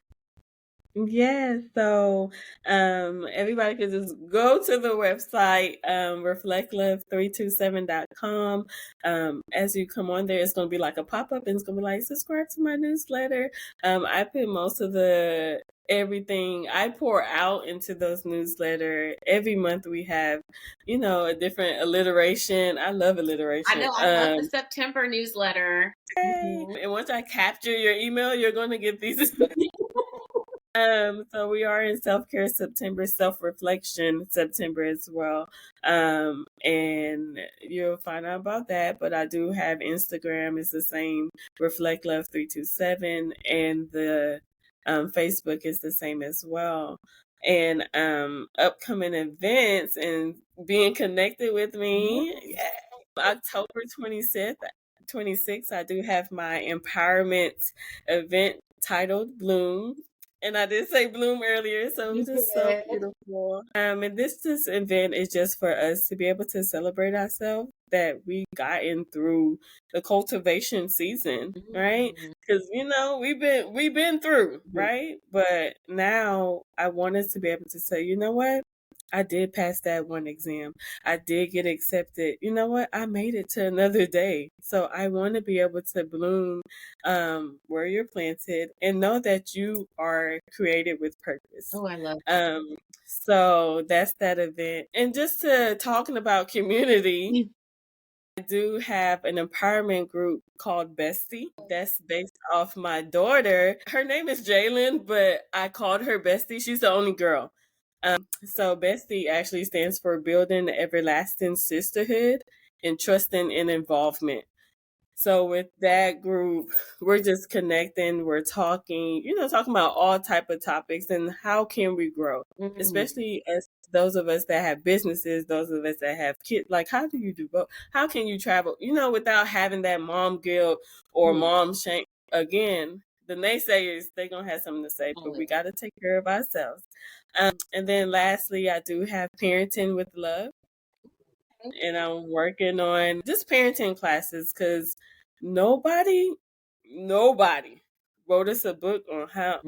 Speaker 2: Yeah, so everybody can just go to the website, reflectlove327.com. As you come on there, it's going to be like a pop-up and it's going to be like, subscribe to my newsletter. I put most of everything I pour out into those newsletter. Every month we have, a different alliteration. I love
Speaker 1: I
Speaker 2: alliteration.
Speaker 1: know, I love the September newsletter.
Speaker 2: And once I capture your email, you're going to get these. So we are in self-care September, self-reflection September as well. And you'll find out about that. But I do have Instagram, it's the same, Reflect Love 327, and the Facebook is the same as well. And upcoming events and being connected with me. Yeah. October 26th, I do have my empowerment event titled Bloom. And I did say bloom earlier, so it was just so beautiful. And this event is just for us to be able to celebrate ourselves, that we gotten through the cultivation season, right? Because we've been through, right? But now I want us to be able to say, you know what? I did pass that one exam. I did get accepted. You know what? I made it to another day. So I want to be able to bloom where you're planted, and know that you are created with purpose.
Speaker 1: Oh, I love
Speaker 2: So that's that event. And just to talking about community, I do have an empowerment group called Bestie. That's based off my daughter. Her name is Jalen, but I called her Bestie. She's the only girl. So Bestie actually stands for Building Everlasting Sisterhood and Trusting in Involvement. So with that group, we're just connecting, we're talking, talking about all type of topics and how can we grow,
Speaker 1: Mm-hmm.
Speaker 2: especially as those of us that have businesses, those of us that have kids. Like, how do you do both? How can you travel, without having that mom guilt or mom shame? Again, the naysayers, they're going to have something to say, but we got to take care of ourselves. And then lastly, I do have parenting with love, and I'm working on just parenting classes because nobody, nobody wrote us a book on how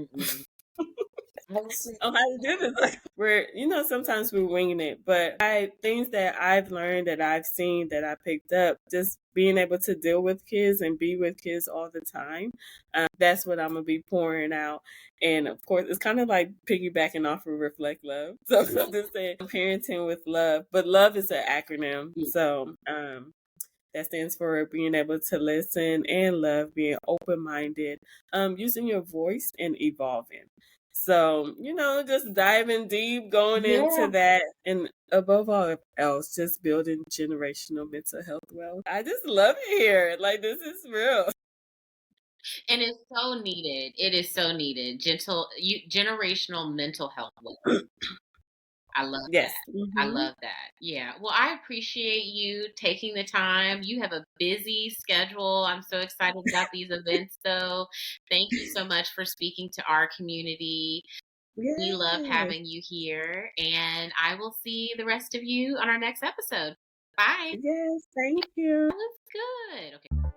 Speaker 2: on how to do this. We're, sometimes we're winging it, but things that I've learned, that I've seen, that I picked up, just being able to deal with kids and be with kids all the time. That's what I'm gonna be pouring out. And of course, it's kind of like piggybacking off of Reflect Love. So I'm just saying, parenting with love, but love is an acronym. So that stands for being able to listen and love, being open minded, using your voice and evolving. So, just diving deep, going into that, and above all else, just building generational mental health wealth. I just love it here. Like, this is real.
Speaker 1: And it's so needed. It is so needed. Generational mental health. I love
Speaker 2: Yes.
Speaker 1: that. I
Speaker 2: Mm-hmm.
Speaker 1: love that. Yeah. Well, I appreciate you taking the time. You have a busy schedule. I'm so excited about these events, though. Thank you so much for speaking to our community. We love
Speaker 2: Yes.
Speaker 1: having you here, and I will see the rest of you on our next episode. Bye.
Speaker 2: Yes. Thank you.
Speaker 1: That was good. Okay.